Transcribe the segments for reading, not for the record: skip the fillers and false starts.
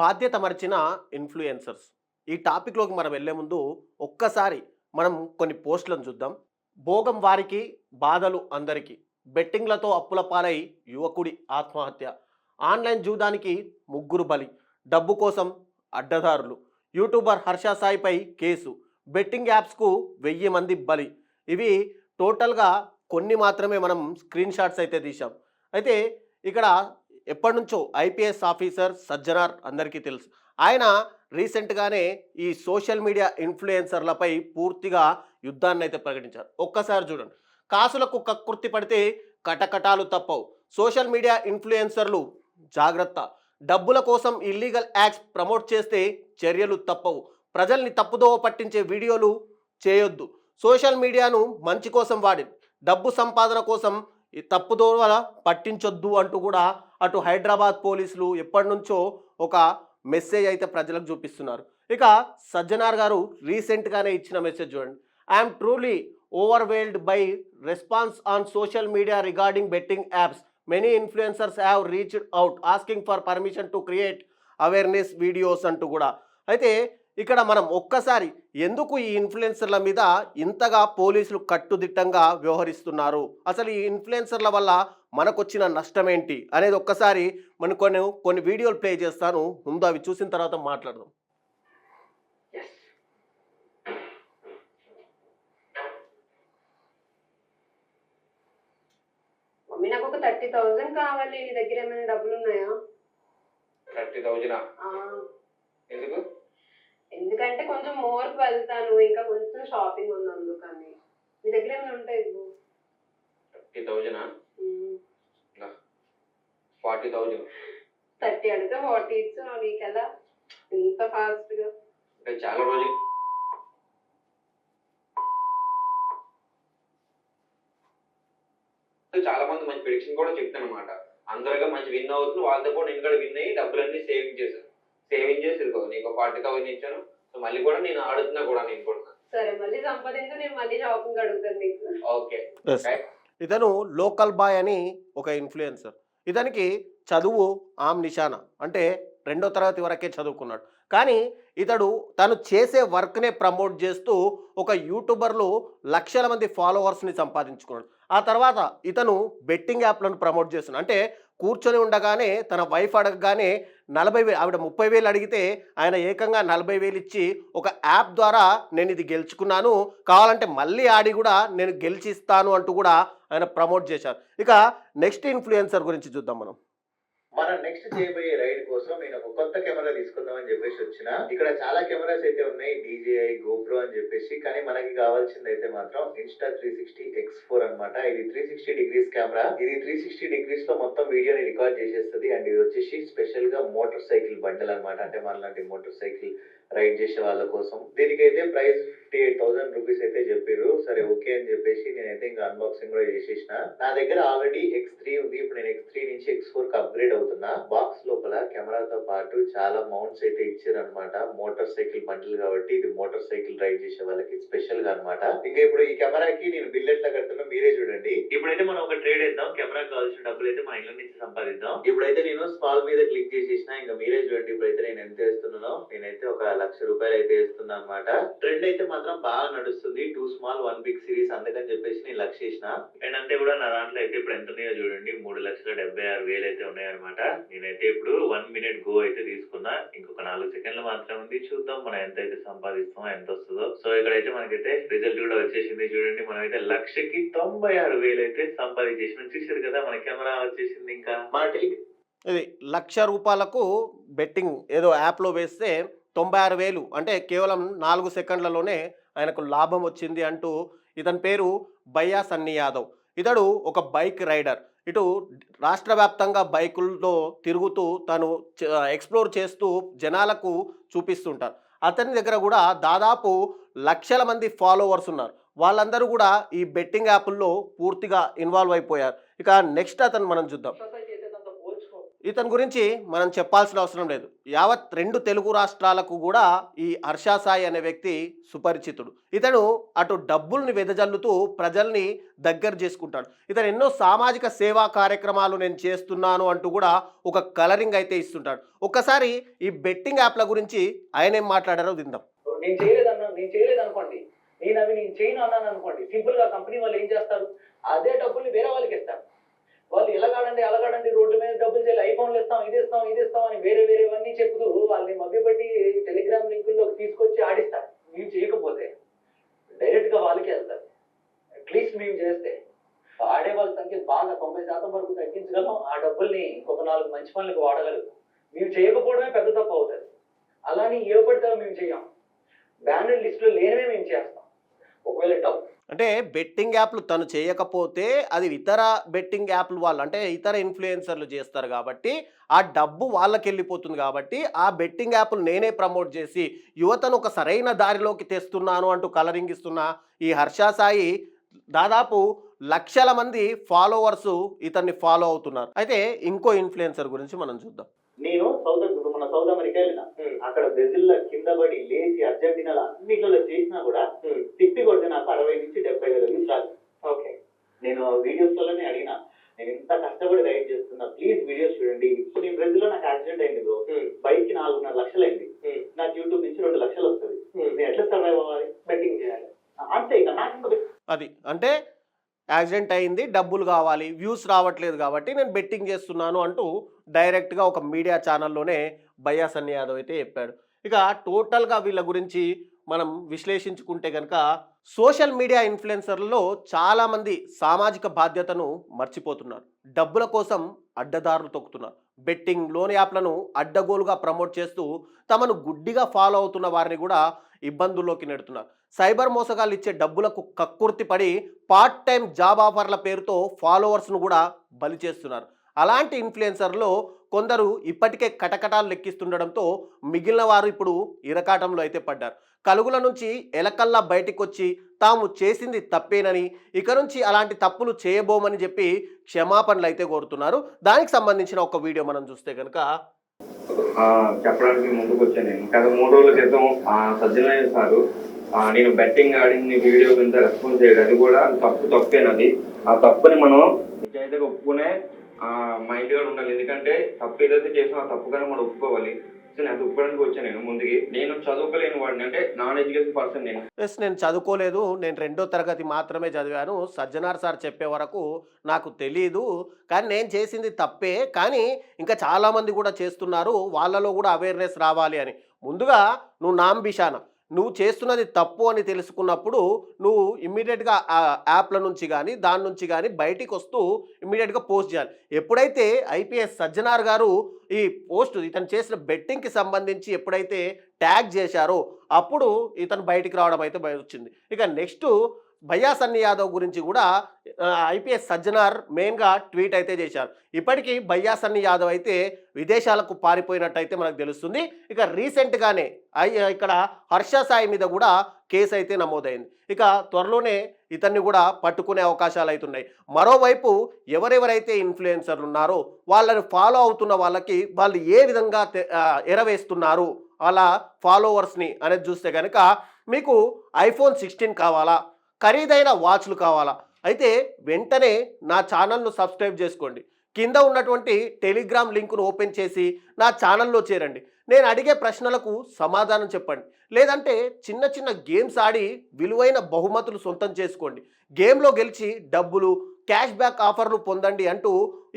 బాధ్యత మరిచిన ఇన్ఫ్లుయెన్సర్స్ ఈ టాపిక్లోకి మనం వెళ్ళే ముందు ఒక్కసారి మనం కొన్ని పోస్టులను చూద్దాం. భోగం వారికి బాధలు అందరికీ, బెట్టింగ్లతో అప్పుల పాలై యువకుడి ఆత్మహత్య, ఆన్లైన్ జూదానికి ముగ్గురు బలి, డబ్బు కోసం అడ్డదారులు, యూట్యూబర్ హర్ష సాయిపై కేసు, బెట్టింగ్ యాప్స్కు 1000 మంది బలి. ఇవి టోటల్గా కొన్ని మాత్రమే మనం స్క్రీన్ షాట్స్ అయితే తీసాం. అయితే ఇక్కడ ఎప్పటి నుంచో ఐపీఎస్ ఆఫీసర్ సజ్జనార్ అందరికీ తెలుసు. ఆయన రీసెంట్గానే ఈ సోషల్ మీడియా ఇన్ఫ్లుయెన్సర్లపై పూర్తిగా యుద్ధాన్ని అయితే ప్రకటించారు. ఒక్కసారి చూడండి. కాసులకు కక్కుర్తి పడితే కటకటాలు తప్పవు, సోషల్ మీడియా ఇన్ఫ్లుయెన్సర్లు జాగ్రత్త, డబ్బుల కోసం ఇల్లీగల్ యాక్ట్స్ ప్రమోట్ చేస్తే చర్యలు తప్పవు, ప్రజల్ని తప్పుదోవ పట్టించే వీడియోలు చేయొద్దు, సోషల్ మీడియాను మంచి కోసం వాడి డబ్బు సంపాదన కోసం ఈ తప్పుదోవ పట్టించొద్దు అంటూ కూడా అటు హైదరాబాద్ పోలీసులు ఎప్పటి నుంచో ఒక మెసేజ్ అయితే ప్రజలకు చూపిస్తున్నారు. ఇక సజ్జనార్ గారు రీసెంట్గానే ఇచ్చిన మెసేజ్ చూడండి. I'm truly overwhelmed by response on social media regarding betting apps. Many influencers have reached out asking for permission to create awareness videos అంటూ కూడా. అయితే ఇక్కడ మనం ఒక్కసారి ఎందుకు ఈ ఇన్ఫ్లుయెన్సర్ల మీద ఇంతగా పోలీసులు కట్టుదిట్టంగా వ్యవహరిస్తున్నారు, అసలు ఈ ఇన్ఫ్లుయెన్సర్ల వల్ల మనకొచ్చిన నష్టం ఏంటి అనేది ఒక్కసారి మనం కొన్ని వీడియోలు ప్లే చేస్తాను. ముందు అవి చూసిన తర్వాత మాట్లాడదాం. మమ్మీ నాకు ఒక 30,000 కావాలి. నీ దగ్గర ఏమైనా డబ్బులు ఉన్నాయా? 30,000 ఆ, ఎందుకు? ఎందుకంటే కొంచెం మోర్కి వెళ్తాను, ఇంకా కొంచెం షాపింగ్ ఉంది అందుకని. నీ దగ్గర ఏమైనా ఉంటాయి ఇవ్వు. 30,000 ఉమ్, 40,000 30 అడిగితే 40 ఇచ్చు. నీకెలా ఇంత ఫాస్ట్ గా? అంటే చాలా రోజులు చాలా మంది మంచి ప్రిడిక్షన్ కూడా చెప్తాను అనమాట. అందరిగా మంచి విన్ అవుతుంది, వాళ్ళతో కూడా నేను కూడా విన్ అయ్యి డబ్బులన్నీ సేవింగ్ చేశాను. సేవింగ్ చేసి ఇదిగో నీకు 40,000 ఇచ్చాను. సో మళ్ళీ కూడా నేను ఆడుతున్నా కూడా నేను కూడా. సరే, మళ్ళీ సంపాదించు, నేను మళ్ళీ షాపింగ్ అడుగుతాను నీకు. ఓకే. ఇతను లోకల్ బాయ్ అని ఒక ఇన్ఫ్లుయెన్సర్. ఇతనికి చదువు ఆమ్ నిశానా, అంటే 2వ తరగతి వరకే చదువుకున్నాడు. కానీ ఇతడు తను చేసే వర్క్నే ప్రమోట్ చేస్తూ ఒక యూట్యూబర్లో లక్షల మంది ఫాలోవర్స్ని సంపాదించుకున్నాడు. ఆ తర్వాత ఇతను బెట్టింగ్ యాప్లను ప్రమోట్ చేస్తున్నాడు. అంటే కూర్చొని ఉండగానే తన వైఫ్ అడగగానే 40,000, ఆవిడ 30,000 అడిగితే ఆయన ఏకంగా 40,000 ఇచ్చి ఒక యాప్ ద్వారా నేను ఇది గెలుచుకున్నాను, కావాలంటే మళ్ళీ ఆడి కూడా నేను గెలిచిస్తాను అంటూ కూడా ఆయన ప్రమోట్ చేశారు. ఇక నెక్స్ట్ ఇన్ఫ్లుయెన్సర్ గురించి చూద్దాం మనం. మనం నెక్స్ట్ చేయబోయే రైడ్ కోసం నేను ఒక కొత్త కెమెరా తీసుకుందాం అని చెప్పేసి వచ్చిన. ఇక్కడ చాలా కెమెరాస్ అయితే ఉన్నాయి, DJI, GoPro అని చెప్పేసి. కానీ మనకి కావాల్సింది అయితే మాత్రం Insta360 X4 అన్నమాట. ఇది 360 డిగ్రీస్ కెమెరా. ఇది 360 డిగ్రీస్ లో మొత్తం వీడియోని రికార్డ్ చేసేస్తుంది. అండ్ ఇది వచ్చేసి స్పెషల్ గా మోటార్ సైకిల్ బండల్ అనమాట. అంటే మనలాంటి మోటార్ సైకిల్ రైడ్ చేసే వాళ్ళ కోసం. దీనికైతే ప్రైస్ 58,000 రూపీస్ అయితే చెప్పారు. సరే ఓకే అని చెప్పేసి నేనైతే ఇంకా అన్బాక్సింగ్ కూడా చేసేసిన. నా దగ్గర ఆల్రెడీ X3 ఉంది. ఇప్పుడు నేను X3 నుంచి X4 కి అప్గ్రేడ్ అవుతున్నా. బాక్స్ లోపల కెమెరాతో పాటు చాలా మౌంట్స్ అయితే ఇచ్చారు అనమాట. మోటార్ సైకిల్ బండిల్ కాబట్టి ఇది మోటార్ సైకిల్ రైడ్ చేసే వాళ్ళకి స్పెషల్ గా అనమాట. ఇంకా ఇప్పుడు ఈ కెమెరాకి నేను బిల్ ఎట్లా కడుతున్నా మీరే చూడండి. ఇప్పుడైతే మనం ఒక ట్రేడ్ వేద్దాం. కెమెరా కావాల్సిన డబ్బులు అయితే మా ఇంట్లో నుంచి సంపాదిద్దాం. ఇప్పుడైతే నేను స్మాల్ మీద క్లిక్ చేసేసిన. ఇంకా మీరే చూడండి ఇప్పుడైతే నేను ఎంత వేస్తున్నానో. నేనైతే ఒక 1,00,000 రూపాయలు అయితే వేస్తున్నా అనమాట. ట్రెండ్ అయితే మాత్రం బాగా నడుస్తుంది. 2 స్మాల్ 1 బిగ్ సిరీస్, అందుకని చెప్పేసి నేను 1,00,000 వేసిన. అండ్ అంతే కూడా నా దాంట్లో అయితే ఇప్పుడు ఎంత ఉన్నాయో చూడండి, 3,76,000 అయితే ఉన్నాయన్నమాట. నేనైతే ఇప్పుడు 1 మినిట్ గో అయితే తీసుకున్నా. ఇంకొక 4 సెకండ్లు మాత్రం ఉంది. చూద్దాం మనం ఎంత అయితే సంపాదిస్తామో, ఎంత వస్తుందో. సో ఇక్కడైతే మనకైతే రిజల్ట్ కూడా వచ్చేసింది. చూడండి మనం అయితే 1,96,000 అయితే సంపాదించేసిన. చూసారు కదా మన కెమెరా వచ్చేసింది. ఇంకా మన ఇది 1,00,000 రూపాయలకు బెట్టింగ్ ఏదో యాప్లో వేస్తే 96,000, అంటే కేవలం 4 సెకండ్లలోనే ఆయనకు లాభం వచ్చింది అంటూ. ఇతని పేరు బయ్యా సన్నీ యాదవ్. ఇతడు ఒక బైక్ రైడర్. ఇటు రాష్ట్ర వ్యాప్తంగా బైకుల్లో తిరుగుతూ తను ఎక్స్ప్లోర్ చేస్తూ జనాలకు చూపిస్తుంటారు. అతని దగ్గర కూడా దాదాపు లక్షల మంది ఫాలోవర్స్ ఉన్నారు. వాళ్ళందరూ కూడా ఈ బెట్టింగ్ యాప్ల్లో పూర్తిగా ఇన్వాల్వ్ అయిపోయారు. ఇక నెక్స్ట్ అతను మనం చూద్దాం. ఇతని గురించి మనం చెప్పాల్సిన అవసరం లేదు. యావత్ 2 తెలుగు రాష్ట్రాలకు కూడా ఈ హర్ష సాయి అనే వ్యక్తి సుపరిచితుడు. ఇతను అటు డబ్బుల్ని వెదజల్లుతూ ప్రజల్ని దగ్గర చేసుకుంటాడు. ఇతను ఎన్నో సామాజిక సేవా కార్యక్రమాలు నేను చేస్తున్నాను అంటూ కూడా ఒక కలరింగ్ అయితే ఇస్తుంటాడు. ఒక్కసారి ఈ బెట్టింగ్ యాప్ల గురించి ఆయన ఏం మాట్లాడారో విందాం. నేను చేయలేదు అనుకోండి, నేను చేయను అన్నాను అనుకోండి, సింపుల్ గా కంపెనీ వాళ్ళు ఏం చేస్తారు, అదే డబ్బుల్ని వేరే వాళ్ళకి ఇస్తారు. వాళ్ళు ఎలాగాడండి రోడ్డు మీద డబ్బులు చేయాలి, ఐఫోన్లు ఇస్తాం ఇది ఇస్తాం అని వేరేవన్నీ చెప్తూ వాళ్ళని మభ్యపెట్టి టెలిగ్రామ్ లింకుల్లోకి తీసుకొచ్చి ఆడిస్తారు. మేము చేయకపోతే డైరెక్ట్ గా వాళ్ళకి వెళ్తారు. అట్లీస్ట్ మేము చేస్తే ఆడే వాళ్ళ సంఖ్య బాగా 90% వరకు తగ్గించగలం. ఆ డబ్బుల్ని ఇంకొక 4 మంచి పనులకు వాడగలుగుతాం. మేము చేయకపోవడమే పెద్ద తప్పు అవుతుంది. అలాని ఏ పడితే మేము చేయం. బ్యానర్ లిస్ట్ లో లేనివే మేము చేస్తాం. ఒకవేళ డబ్బు అంటే బెట్టింగ్ యాప్లు తను చేయకపోతే అది ఇతర బెట్టింగ్ యాప్లు వాళ్ళు అంటే ఇతర ఇన్ఫ్లుయెన్సర్లు చేస్తారు కాబట్టి ఆ డబ్బు వాళ్ళకి వెళ్ళిపోతుంది కాబట్టి ఆ బెట్టింగ్ యాప్లు నేనే ప్రమోట్ చేసి యువతను ఒక సరైన దారిలోకి తెస్తున్నాను అంటూ కలరింగ్ ఇస్తున్న ఈ హర్ష సాయి దాదాపు లక్షల మంది ఫాలోవర్స్ ఇతన్ని ఫాలో అవుతున్నారు. అయితే ఇంకో ఇన్ఫ్లుయెన్సర్ గురించి మనం చూద్దాం. నేను సౌత్ అమెరికా వెళ్ళిన, అక్కడ బ్రెజిల్ లో కింద పడి లేచి అర్జెంటీనాలో అన్నిట్లో చేసినా కూడా తిప్పి కొడితే నాకు 60 నుంచి 70,000 వ్యూస్ రాదు. ఓకే, నేను వీడియోస్ లోనే అడిగినా, నేను ఇంత కష్టపడి రైడ్ చేస్తున్నా, ప్లీజ్ వీడియోస్ చూడండి. ఇప్పుడు నేను బ్రెజిల్ లో నాకు యాక్సిడెంట్ అయింది బ్రో, బైక్ కి 4.5 లక్షలు అయింది. నాకు యూట్యూబ్ నుంచి 2 లక్షలు వస్తుంది. నేను ఎట్లా సర్వైవ్ అవ్వాలి? బెట్టింగ్ చేయాలి అంతే. ఇంకా నాకు అది అంటే యాక్సిడెంట్ అయింది, డబ్బులు కావాలి, వ్యూస్ రావట్లేదు కాబట్టి నేను బెట్టింగ్ చేస్తున్నాను అంటూ డైరెక్ట్గా ఒక మీడియా ఛానల్లోనే భయ్యా సన్నీ యాదవ్ అయితే చెప్పాడు. ఇక టోటల్గా వీళ్ళ గురించి మనం విశ్లేషించుకుంటే కనుక సోషల్ మీడియా ఇన్ఫ్లుయెన్సర్లలో చాలామంది సామాజిక బాధ్యతను మర్చిపోతున్నారు. డబ్బుల కోసం అడ్డదారులు తొక్కుతున్నారు. బెట్టింగ్ లోన్ యాప్లను అడ్డగోలుగా ప్రమోట్ చేస్తూ తమను గుడ్డిగా ఫాలో అవుతున్న వారిని కూడా ఇబ్బందుల్లోకి నెడుతున్నారు. సైబర్ మోసగాళ్ళు ఇచ్చే డబ్బులకు కక్కుర్తి పడి పార్ట్ టైం జాబ్ ఆఫర్ల పేరుతో ఫాలోవర్స్ను కూడా బలి చేస్తున్నారు. అలాంటి ఇన్ఫ్లుయెన్సర్లో కొందరు ఇప్పటికే కటకటాలు లెక్కిస్తుండడంతో మిగిలిన వారు ఇప్పుడు ఇరకాటంలో అయితే పడ్డారు. కలుగుల నుంచి ఎలకల్లా బయటికి వచ్చి తాము చేసింది తప్పేనని ఇక నుంచి అలాంటి తప్పులు చేయబోమని చెప్పి క్షమాపణలు అయితే కోరుతున్నారు. దానికి సంబంధించిన ఒక వీడియో మనం చూస్తే కనుక చెప్పడానికి ముందుకు వచ్చాను. నేను గత 3 రోజుల క్రితం సజ్జనయ్య సారు నేను బెట్టింగ్ ఆడింది వీడియో కింద రెస్పాన్స్ చేయడం, అది కూడా తప్పేనది. ఆ తప్పుని మనం నిజాయితీగా ఒప్పుకునే మా ఇంటిగా ఉండాలి. ఎందుకంటే తప్పు ఏదైతే చేసినా ఆ తప్పుగానే మనం ఒప్పుకోవాలి. సో నేను ఒప్పుకోవడానికి వచ్చాను. నేను ముందుకి నేను చదువుకోలేని వాడిని, అంటే నాన్ ఎడ్యుకేషన్ పర్సన్. నేను చదువుకోలేదు, నేను 2వ తరగతి మాత్రమే చదివాను. సజ్జనార్ సార్ చెప్పే వరకు నాకు తెలీదు, కానీ నేను చేసింది తప్పే, కానీ ఇంకా చాలామంది కూడా చేస్తున్నారు, వాళ్ళలో కూడా అవేర్నెస్ రావాలి అని. ముందుగా నువ్వు నాంబిషాన నువ్వు చేస్తున్నది తప్పు అని తెలుసుకున్నప్పుడు నువ్వు ఇమ్మీడియట్గా ఆ యాప్ల నుంచి కానీ దాని నుంచి కానీ బయటికి వస్తూ ఇమ్మీడియట్గా పోస్ట్ చేయాలి. ఎప్పుడైతే ఐపీఎస్ సజ్జనార్ గారు ఈ పోస్ట్ ఇతను చేసిన బెట్టింగ్కి సంబంధించి ఎప్పుడైతే ట్యాగ్ చేశారో అప్పుడు ఇతను బయటికి రావడం అయితే వచ్చింది. ఇక నెక్స్ట్ భయ్యా సన్నీ యాదవ్ గురించి కూడా ఐపీఎస్ సజ్జనార్ మెయిన్గా ట్వీట్ అయితే చేశారు. ఇప్పటికీ భయ్యా సన్నీ యాదవ్ అయితే విదేశాలకు పారిపోయినట్టయితే మనకు తెలుస్తుంది. ఇక రీసెంట్గానే ఇక్కడ హర్ష సాయి మీద కూడా కేసు అయితే నమోదైంది. ఇక త్వరలోనే ఇతన్ని కూడా పట్టుకునే అవకాశాలు అవుతున్నాయి. మరోవైపు ఎవరెవరైతే ఇన్ఫ్లుయెన్సర్లు ఉన్నారో వాళ్ళని ఫాలో అవుతున్న వాళ్ళకి వాళ్ళు ఏ విధంగా ఎరవేస్తున్నారు వాళ్ళ ఫాలోవర్స్ని అనేది చూస్తే కనుక మీకు iPhone 16 కావాలా, ఖరీదైన వాచ్లు కావాలా, అయితే వెంటనే నా ఛానల్ను సబ్స్క్రైబ్ చేసుకోండి. కింద ఉన్నటువంటి టెలిగ్రామ్ లింకును ఓపెన్ చేసి నా ఛానల్లో చేరండి. నేను అడిగే ప్రశ్నలకు సమాధానం చెప్పండి. లేదంటే చిన్న చిన్న గేమ్స్ ఆడి విలువైన బహుమతులు సొంతం చేసుకోండి. గేమ్లో గెలిచి డబ్బులు క్యాష్ బ్యాక్ ఆఫర్లు పొందండి అంటూ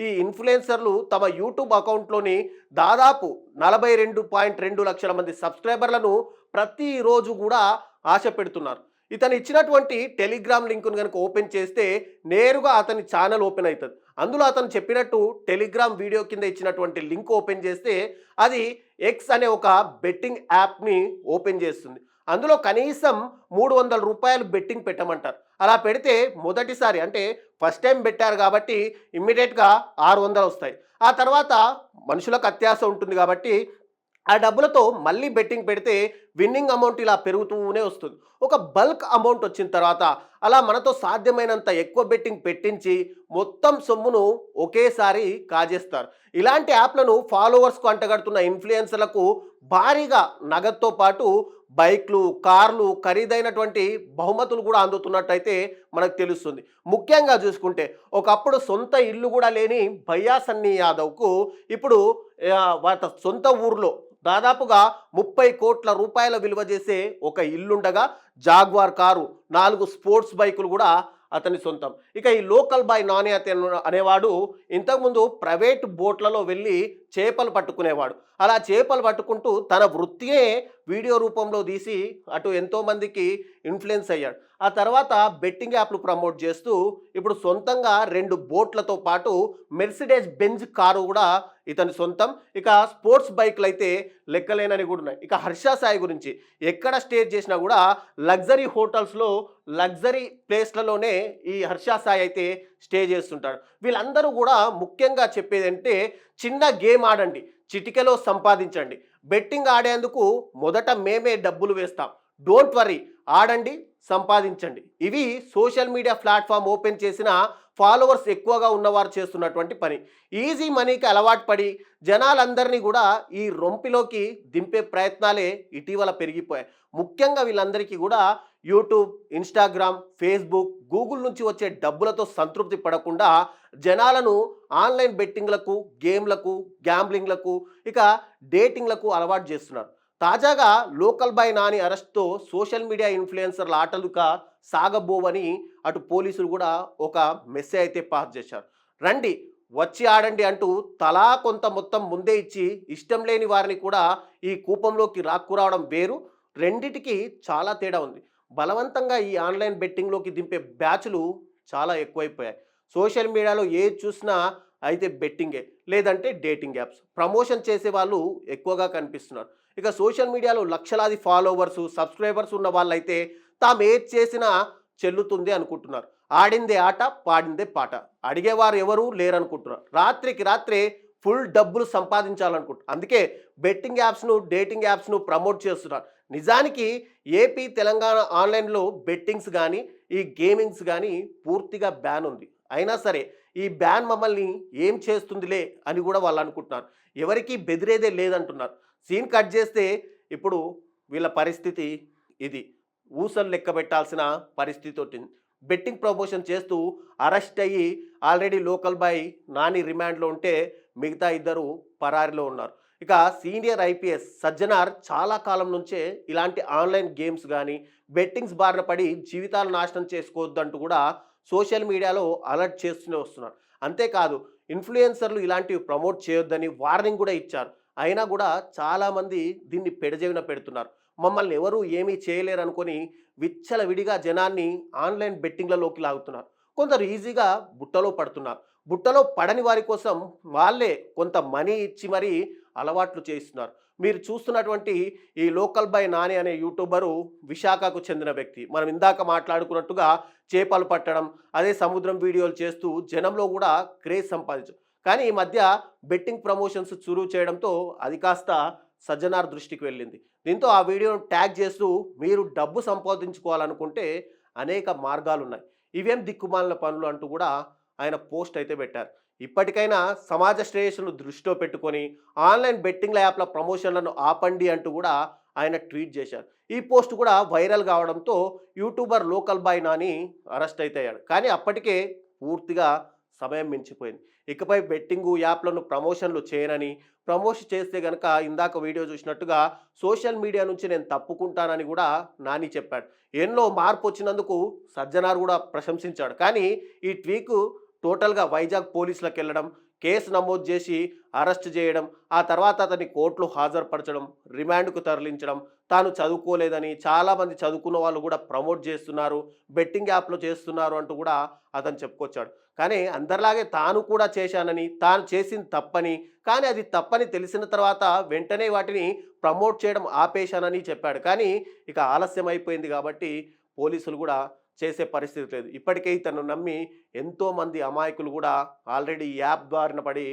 ఈ ఇన్ఫ్లుయెన్సర్లు తమ యూట్యూబ్ అకౌంట్లోని దాదాపు 42.2 లక్షల మంది సబ్స్క్రైబర్లను ప్రతిరోజు కూడా ఆశ పెడుతున్నారు. ఇతను ఇచ్చినటువంటి టెలిగ్రామ్ లింకును కనుక ఓపెన్ చేస్తే నేరుగా అతని ఛానల్ ఓపెన్ అవుతుంది. అందులో అతను చెప్పినట్టు టెలిగ్రామ్ వీడియో కింద ఇచ్చినటువంటి లింక్ ఓపెన్ చేస్తే అది ఎక్స్ అనే ఒక బెట్టింగ్ యాప్ని ఓపెన్ చేస్తుంది. అందులో కనీసం 300 రూపాయలు బెట్టింగ్ పెట్టమంటారు. అలా పెడితే మొదటిసారి అంటే ఫస్ట్ టైం పెట్టారు కాబట్టి ఇమ్మీడియట్గా 600 వస్తాయి. ఆ తర్వాత మనుషులకు అత్యాశ ఉంటుంది కాబట్టి ఆ డబ్బులతో మళ్ళీ బెట్టింగ్ పెడితే విన్నింగ్ అమౌంట్ ఇలా పెరుగుతూనే వస్తుంది. ఒక బల్క్ అమౌంట్ వచ్చిన తర్వాత అలా మనతో సాధ్యమైనంత ఎక్కువ బెట్టింగ్ పెట్టించి మొత్తం సొమ్మును ఒకేసారి కాజేస్తారు. ఇలాంటి యాప్లను ఫాలోవర్స్కు అంటగడుతున్న ఇన్ఫ్లుయెన్సర్లకు భారీగా నగదుతో పాటు బైక్లు, కార్లు, ఖరీదైనటువంటి బహుమతులు కూడా అందుతున్నట్టయితే మనకు తెలుస్తుంది. ముఖ్యంగా చూసుకుంటే ఒకప్పుడు సొంత ఇల్లు కూడా లేని భయ్యా సన్నీ యాదవ్కు ఇప్పుడు వాళ్ళ సొంత ఊర్లో దాదాపుగా 30 కోట్ల రూపాయల విలువ చేసే ఒక ఇల్లుండగా జాగ్వార్ కారు, 4 స్పోర్ట్స్ బైకులు కూడా అతని సొంతం. ఇక ఈ లోకల్ బాయ్ నాని అనేవాడు ఇంతకుముందు ప్రైవేట్ బోట్లలో వెళ్ళి చేపలు పట్టుకునేవాడు. అలా చేపలు పట్టుకుంటూ తన వృత్తియే వీడియో రూపంలో తీసి అటు ఎంతోమందికి ఇన్ఫ్లుయెన్స్ అయ్యాడు. ఆ తర్వాత బెట్టింగ్ యాప్లు ప్రమోట్ చేస్తూ ఇప్పుడు సొంతంగా 2 బోట్లతో పాటు మెర్సిడెస్ బెంజ్ కారు కూడా ఇతని సొంతం. ఇక స్పోర్ట్స్ బైక్లు అయితే లెక్కలేనని కూడా ఉన్నాయి. ఇక హర్ష సాయి గురించి ఎక్కడ స్టే చేసినా కూడా లగ్జరీ హోటల్స్లో, లగ్జరీ ప్లేస్లలోనే ఈ హర్ష సాయి అయితే స్టే చేస్తుంటాడు. వీళ్ళందరూ కూడా ముఖ్యంగా చెప్పేది అంటే చిన్న గేమ్ ఆడండి, చిటికెలో సంపాదించండి. బెట్టింగ్ ఆడేందుకు మొదట మేమే డబ్బులు వేస్తాం, డోంట్ వరీ, ఆడండి, సంపాదించండి. ఇవి సోషల్ మీడియా ప్లాట్ఫామ్ ఓపెన్ చేసిన ఫాలోవర్స్ ఎక్కువగా ఉన్నవారు చేస్తున్నటువంటి పని. ఈజీ మనీకి అలవాటు పడి జనాలందరినీ కూడా ఈ రొంపిలోకి దింపే ప్రయత్నాలే ఇటీవల పెరిగిపోయాయి. ముఖ్యంగా వీళ్ళందరికీ కూడా యూట్యూబ్, ఇన్స్టాగ్రామ్, ఫేస్బుక్, గూగుల్ నుంచి వచ్చే డబ్బులతో సంతృప్తి పడకుండా జనాలను ఆన్లైన్ బెట్టింగ్లకు, గేమ్లకు, గ్యాంబ్లింగ్లకు, ఇక డేటింగ్లకు అలవాటు చేస్తున్నారు. తాజాగా లోకల్ బాయ్ నాని అరెస్ట్తో సోషల్ మీడియా ఇన్ఫ్లుయెన్సర్ల ఆటలుగా సాగబోవని అటు పోలీసులు కూడా ఒక మెసేజ్ అయితే పాస్ చేశారు. రండి, వచ్చి ఆడండి అంటూ తలా కొంత మొత్తం ముందే ఇచ్చి ఇష్టం లేని వారిని కూడా ఈ కూపంలోకి రావడం వేరు. రెండిటికి చాలా తేడా ఉంది. బలవంతంగా ఈ ఆన్లైన్ బెట్టింగ్లోకి దింపే బ్యాచ్లు చాలా ఎక్కువైపోయాయి. సోషల్ మీడియాలో ఏది చూసినా అయితే బెట్టింగే, లేదంటే డేటింగ్ యాప్స్ ప్రమోషన్ చేసే వాళ్ళు ఎక్కువగా కనిపిస్తున్నారు. ఇక సోషల్ మీడియాలో లక్షలాది ఫాలోవర్సు, సబ్స్క్రైబర్స్ ఉన్న వాళ్ళైతే తాము ఏది చేసినా చెల్లుతుంది అనుకుంటున్నారు. ఆడిందే ఆట, పాడిందే పాట, అడిగేవారు ఎవరు లేరనుకుంటున్నారు. రాత్రికి రాత్రే ఫుల్ డబ్బులు సంపాదించాలనుకుంటున్నారు. అందుకే బెట్టింగ్ యాప్స్ను, డేటింగ్ యాప్స్ను ప్రమోట్ చేస్తున్నారు. నిజానికి ఏపీ, తెలంగాణ ఆన్లైన్లో బెట్టింగ్స్ కానీ, ఈ గేమింగ్స్ కానీ పూర్తిగా బ్యాన్ ఉంది. అయినా సరే ఈ బ్యాన్ మమ్మల్ని ఏం చేస్తుందిలే అని కూడా వాళ్ళు అనుకుంటున్నారు. ఎవరికి బెదిరేదే లేదంటున్నారు. సీన్ కట్ చేస్తే ఇప్పుడు వీళ్ళ పరిస్థితి ఇది. ఊసలు లెక్క పెట్టాల్సిన పరిస్థితి వచ్చింది. బెట్టింగ్ ప్రమోషన్ చేస్తూ అరెస్ట్ అయ్యి ఆల్రెడీ లోకల్ బాయ్ నాని రిమాండ్లో ఉంటే మిగతా ఇద్దరు పరారిలో ఉన్నారు. ఇక సీనియర్ ఐపీఎస్ సజ్జనార్ చాలా కాలం నుంచే ఇలాంటి ఆన్లైన్ గేమ్స్ కానీ, బెట్టింగ్స్ బారిన పడి జీవితాలు నాశనం చేసుకోవద్దంటూ కూడా సోషల్ మీడియాలో అలర్ట్ చేస్తూనే వస్తున్నారు. అంతేకాదు ఇన్ఫ్లుయెన్సర్లు ఇలాంటివి ప్రమోట్ చేయొద్దని వార్నింగ్ కూడా ఇచ్చారు. అయినా కూడా చాలామంది దీన్ని పెడజెవిన పెడుతున్నారు. మమ్మల్ని ఎవరు ఏమీ చేయలేరు అనుకొని విచ్చలవిడిగా జనాన్ని ఆన్లైన్ బెట్టింగ్లలోకి లాగుతున్నారు. కొందరు ఈజీగా బుట్టలో పడుతున్నారు. బుట్టలో పడని వారి కోసం వాళ్ళే కొంత మనీ ఇచ్చి మరీ అలవాట్లు చేయిస్తున్నారు. మీరు చూస్తున్నటువంటి ఈ లోకల్ బాయ్ నాని అనే యూట్యూబరు విశాఖకు చెందిన వ్యక్తి. మనం ఇందాక మాట్లాడుకున్నట్టుగా చేపలు పట్టడం, అదే సముద్రం వీడియోలు చేస్తూ జనంలో కూడా క్రేజ్ సంపాదించు. కానీ ఈ మధ్య బెట్టింగ్ ప్రమోషన్స్ చురువు చేయడంతో అది కాస్త సజ్జనార్ దృష్టికి వెళ్ళింది. దీంతో ఆ వీడియోను ట్యాగ్ చేస్తూ మీరు డబ్బు సంపాదించుకోవాలనుకుంటే అనేక మార్గాలు ఉన్నాయి, ఇవేం దిక్కుమాలిన పనులు అంటూ కూడా ఆయన పోస్ట్ అయితే పెట్టారు. ఇప్పటికైనా సమాజ శ్రేయస్సును దృష్టిలో పెట్టుకొని ఆన్లైన్ బెట్టింగ్ల యాప్ల ప్రమోషన్లను ఆపండి అంటూ కూడా ఆయన ట్వీట్ చేశారు. ఈ పోస్ట్ కూడా వైరల్ కావడంతో YouTuber local boy Nani arrest అయితే అయ్యాడు. కానీ అప్పటికే పూర్తిగా సమయం మించిపోయింది. ఇకపై బెట్టింగు యాప్లను ప్రమోషన్లు చేయనని, ప్రమోషన్ చేస్తే కనుక ఇందాక వీడియో చూసినట్టుగా సోషల్ మీడియా నుంచి నేను తప్పుకుంటానని కూడా నాని చెప్పాడు. ఎన్నో మార్పు వచ్చినందుకు సజ్జనార్ కూడా ప్రశంసించాడు. కానీ ఈ ట్వీట్ టోటల్గా వైజాగ్ పోలీసులకు వెళ్ళడం, కేసు నమోదు చేసి అరెస్ట్ చేయడం, ఆ తర్వాత అతన్ని కోర్టులో హాజరుపరచడం, రిమాండ్కు తరలించడం, తాను చదువుకోలేదని, చాలామంది చదువుకున్న వాళ్ళు కూడా ప్రమోట్ చేస్తున్నారు, బెట్టింగ్ యాప్లో చేస్తున్నారు అంటూ కూడా అతను చెప్పుకొచ్చాడు. కానీ అందరిలాగే తాను కూడా చేశానని, తాను చేసింది తప్పని, కానీ అది తప్పని తెలిసిన తర్వాత వెంటనే వాటిని ప్రమోట్ చేయడం ఆపేశానని చెప్పాడు. కానీ ఇక ఆలస్యం అయిపోయింది కాబట్టి పోలీసులు కూడా చేసే పరిస్థితి లేదు. ఇప్పటికే ఇతను నమ్మి ఎంతోమంది అమాయకులు కూడా ఆల్రెడీ ఈ యాప్ బారిన పడి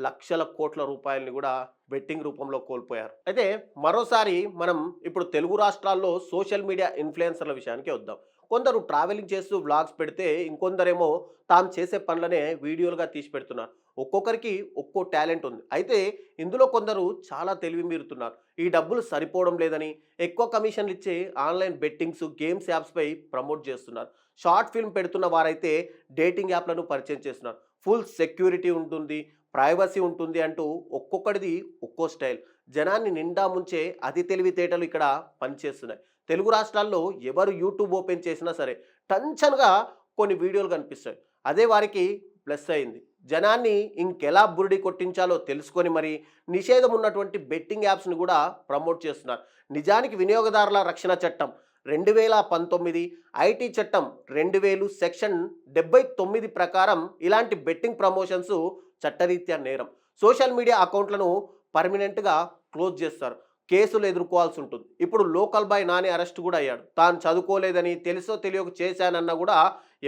లక్షల కోట్ల రూపాయలని కూడా బెట్టింగ్ రూపంలో కోల్పోయారు. అయితే మరోసారి మనం ఇప్పుడు తెలుగు రాష్ట్రాల్లో సోషల్ మీడియా ఇన్ఫ్లుయెన్సర్ల విషయానికి వద్దాం. కొందరు ట్రావెలింగ్ చేస్తూ వ్లాగ్స్ పెడితే ఇంకొందరేమో తాము చేసే పనులనే వీడియోలుగా తీసి పెడుతున్నారు. ఒక్కొక్కరికి ఒక్కో టాలెంట్ ఉంది. అయితే ఇందులో కొందరు చాలా తెలివి మీరుతున్నారు. ఈ డబ్బులు సరిపోవడం లేదని ఎక్కువ కమిషన్లు ఇచ్చే ఆన్లైన్ బెట్టింగ్స్, గేమ్స్ యాప్స్పై ప్రమోట్ చేస్తున్నారు. షార్ట్ ఫిల్మ్ పెడుతున్న వారైతే డేటింగ్ యాప్లను పరిచయం చేస్తున్నారు. ఫుల్ సెక్యూరిటీ ఉంటుంది, ప్రైవసీ ఉంటుంది అంటూ ఒక్కొక్కడిది ఒక్కో స్టైల్. జనాన్ని నిండా ముంచే అతి తెలివితేటలు ఇక్కడ పనిచేస్తున్నాయి. తెలుగు రాష్ట్రాల్లో ఎవరు యూట్యూబ్ ఓపెన్ చేసినా సరే టెన్షన్గా కొన్ని వీడియోలు కనిపిస్తాయి. అదే వారికి ప్లస్ అయింది. జనాన్ని ఇంకెలా బురిడి కొట్టించాలో తెలుసుకొని మరి నిషేధం ఉన్నటువంటి బెట్టింగ్ యాప్స్ని కూడా ప్రమోట్ చేస్తున్నారు. నిజానికి వినియోగదారుల రక్షణ చట్టం 2019, ఐటీ చట్టం 2000 సెక్షన్ 79 ప్రకారం ఇలాంటి బెట్టింగ్ ప్రమోషన్స్ చట్టరీత్యా నేరం. సోషల్ మీడియా అకౌంట్లను పర్మనెంట్గా క్లోజ్ చేస్తారు. కేసులు ఎదుర్కోవాల్సి ఉంటుంది. ఇప్పుడు లోకల్ బాయ్ నాని అరెస్ట్ కూడా అయ్యాడు. తాను చదువుకోలేదని తెలుసో తెలియక చేశానన్నా కూడా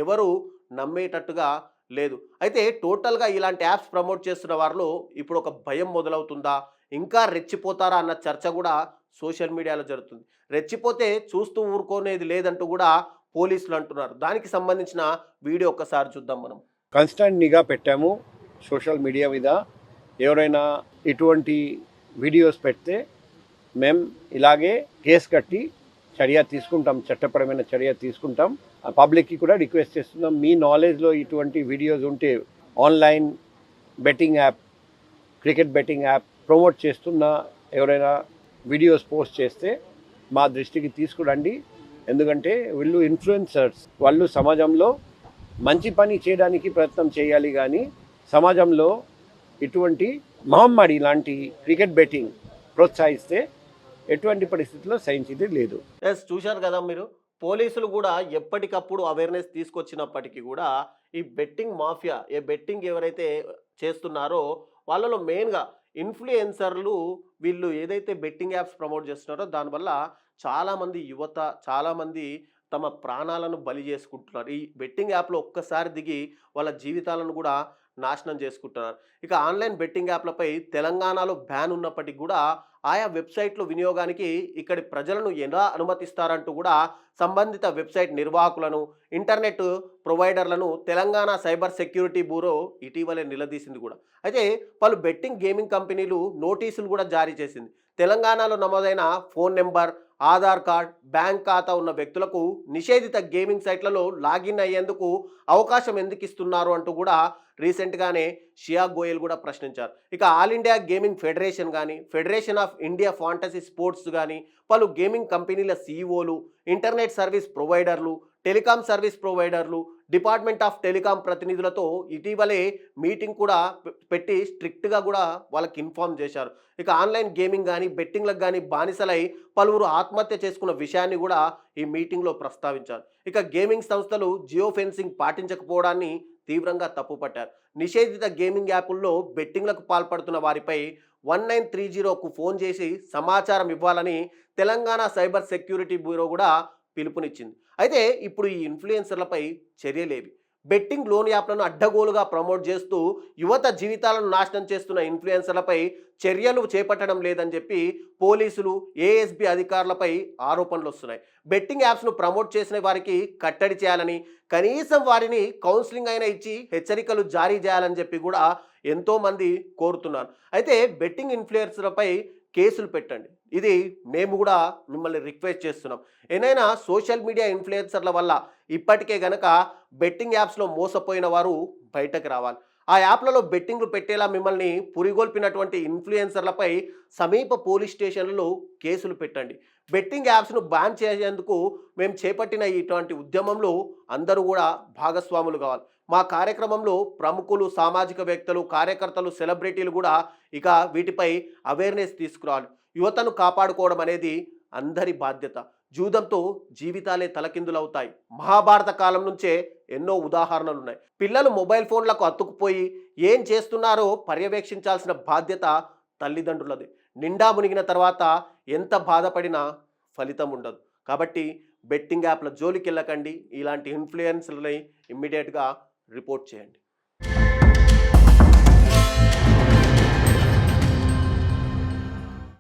ఎవరు నమ్మేటట్టుగా లేదు. అయితే టోటల్గా ఇలాంటి యాప్స్ ప్రమోట్ చేస్తున్న వారిలో ఇప్పుడు ఒక భయం మొదలవుతుందా, ఇంకా రెచ్చిపోతారా అన్న చర్చ కూడా సోషల్ మీడియాలో జరుగుతుంది. రెచ్చిపోతే చూస్తూ ఊరుకోనేది లేదంటూ కూడా పోలీసులు అంటున్నారు. దానికి సంబంధించిన వీడియో ఒక్కసారి చూద్దాం మనం. కాన్స్టెంట్ నిఘా పెట్టాము సోషల్ మీడియా మీద. ఎవరైనా ఇటువంటి వీడియోస్ పెడితే మేము ఇలాగే కేసు కట్టి చర్య తీసుకుంటాం, చట్టపరమైన చర్య తీసుకుంటాం. పబ్లిక్కి కూడా రిక్వెస్ట్ చేస్తున్నాం, మీ నాలెడ్జ్లో ఇటువంటి వీడియోస్ ఉంటే online betting app, cricket betting app promote చేస్తున్న ఎవరైనా వీడియోస్ పోస్ట్ చేస్తే మా దృష్టికి తీసుకురండి. ఎందుకంటే వీళ్ళు ఇన్ఫ్లుయెన్సర్స్, వాళ్ళు సమాజంలో మంచి పని చేయడానికి ప్రయత్నం చేయాలి, కానీ సమాజంలో ఇటువంటి మహమ్మారి లాంటి క్రికెట్ బెట్టింగ్ ప్రోత్సహిస్తే ఎటువంటి పరిస్థితుల్లో సహించేది లేదు. ఎస్, చూశారు కదా మీరు. పోలీసులు కూడా ఎప్పటికప్పుడు అవేర్నెస్ తీసుకొచ్చినప్పటికీ కూడా ఈ బెట్టింగ్ మాఫియా, ఏ బెట్టింగ్ ఎవరైతే చేస్తున్నారో వాళ్ళలో మెయిన్గా ఇన్ఫ్లుయెన్సర్లు, వీళ్ళు ఏదైతే బెట్టింగ్ యాప్స్ ప్రమోట్ చేస్తున్నారో దానివల్ల చాలామంది యువత, చాలామంది తమ ప్రాణాలను బలి చేసుకుంటున్నారు. ఈ బెట్టింగ్ యాప్లో ఒక్కసారి దిగి వాళ్ళ జీవితాలను కూడా నాశనం చేసుకుంటున్నారు. ఇక ఆన్లైన్ బెట్టింగ్ యాప్లపై తెలంగాణలో బ్యాన్ ఉన్నప్పటికీ కూడా ఆయా వెబ్సైట్లు వినియోగానికి ఇక్కడి ప్రజలను ఎలా అనుమతిస్తారంటూ కూడా సంబంధిత వెబ్సైట్ నిర్వాహకులను, ఇంటర్నెట్ ప్రొవైడర్లను తెలంగాణ సైబర్ సెక్యూరిటీ బ్యూరో ఇటీవలే నిలదీసింది కూడా. అయితే పలు బెట్టింగ్ గేమింగ్ కంపెనీలు నోటీసులు కూడా జారీ చేసింది. తెలంగాణలో నమోదైన phone number, Aadhaar card, bank ఖాతా ఉన్న వ్యక్తులకు నిషేధిత గేమింగ్ సైట్లలో లాగిన్ అయ్యేందుకు అవకాశం ఎందుకు ఇస్తున్నారు అంటూ కూడా రీసెంట్గానే షియా గోయల్ కూడా ప్రశ్నించారు. ఇక ఆల్ ఇండియా గేమింగ్ ఫెడరేషన్ కానీ, federation of India fantasy sports కానీ, పలు గేమింగ్ కంపెనీల సీఈఓలు, ఇంటర్నెట్ సర్వీస్ ప్రొవైడర్లు, టెలికాం సర్వీస్ ప్రొవైడర్లు, డిపార్ట్మెంట్ ఆఫ్ టెలికాం ప్రతినిధులతో ఇటీవలే మీటింగ్ కూడా పెట్టి స్ట్రిక్ట్గా కూడా వాళ్ళకి ఇన్ఫార్మ్ చేశారు. ఇక ఆన్లైన్ గేమింగ్ కానీ, బెట్టింగ్లకు కానీ బానిసలై పలువురు ఆత్మహత్య చేసుకున్న విషయాన్ని కూడా ఈ మీటింగ్లో ప్రస్తావించారు. ఇక గేమింగ్ సంస్థలు జియో ఫెన్సింగ్ పాటించకపోవడాన్ని తీవ్రంగా తప్పుపట్టారు. నిషేధిత గేమింగ్ యాప్ల్లో బెట్టింగ్లకు పాల్పడుతున్న వారిపై 1930కు ఫోన్ చేసి సమాచారం ఇవ్వాలని తెలంగాణ సైబర్ సెక్యూరిటీ బ్యూరో కూడా పిలుపునిచ్చింది. అయితే ఇప్పుడు ఈ ఇన్ఫ్లుయెన్సర్లపై చర్యలేవి? బెట్టింగ్ లోన్ యాప్లను అడ్డగోలుగా ప్రమోట్ చేస్తూ యువత జీవితాలను నాశనం చేస్తున్న ఇన్ఫ్లుయెన్సర్లపై చర్యలు చేపట్టడం లేదని చెప్పి పోలీసులు, ఏఎస్బి అధికారులపై ఆరోపణలు వస్తున్నాయి. బెట్టింగ్ యాప్స్ను ప్రమోట్ చేసిన వారికి కట్టడి చేయాలని, కనీసం వారిని కౌన్సిలింగ్ అయినా ఇచ్చి హెచ్చరికలు జారీ చేయాలని చెప్పి కూడా ఎంతోమంది కోరుతున్నారు. అయితే బెట్టింగ్ ఇన్ఫ్లుయెన్సర్లపై కేసులు పెట్టండి, ఇది మేము కూడా మిమ్మల్ని రిక్వెస్ట్ చేస్తున్నాం. ఏదైనా సోషల్ మీడియా ఇన్ఫ్లుయెన్సర్ల వల్ల ఇప్పటికే గనక బెట్టింగ్ యాప్స్లో మోసపోయిన వారు బయటకు రావాలి. ఆ యాప్లలో బెట్టింగ్లు పెట్టేలా మిమ్మల్ని పురిగొల్పినటువంటి ఇన్ఫ్లుయెన్సర్లపై సమీప పోలీస్ స్టేషన్లలో కేసులు పెట్టండి. బెట్టింగ్ యాప్స్ను బ్యాన్ చేసేందుకు మేము చేపట్టిన ఇటువంటి ఉద్యమంలో అందరూ కూడా భాగస్వాములు కావాలి. మా కార్యక్రమంలో ప్రముఖులు, సామాజికవేత్తలు, కార్యకర్తలు, సెలబ్రిటీలు కూడా ఇక వీటిపై అవేర్నెస్ తీసుకురావాలి. యువతను కాపాడుకోవడం అనేది అందరి బాధ్యత. జూదంతో జీవితాలే తలకిందులవుతాయి. మహాభారత కాలం నుంచే ఎన్నో ఉదాహరణలు ఉన్నాయి. పిల్లలు మొబైల్ ఫోన్లకు అతుక్కుపోయి ఏం చేస్తున్నారో పర్యవేక్షించాల్సిన బాధ్యత తల్లిదండ్రులది. నిండా మునిగిన తర్వాత ఎంత బాధపడినా ఫలితం ఉండదు. కాబట్టి బెట్టింగ్ యాప్ల జోలికి వెళ్ళకండి. ఇలాంటి ఇన్ఫ్లుయెన్సర్లని ఇమ్మీడియట్గా రిపోర్ట్ చేయండి.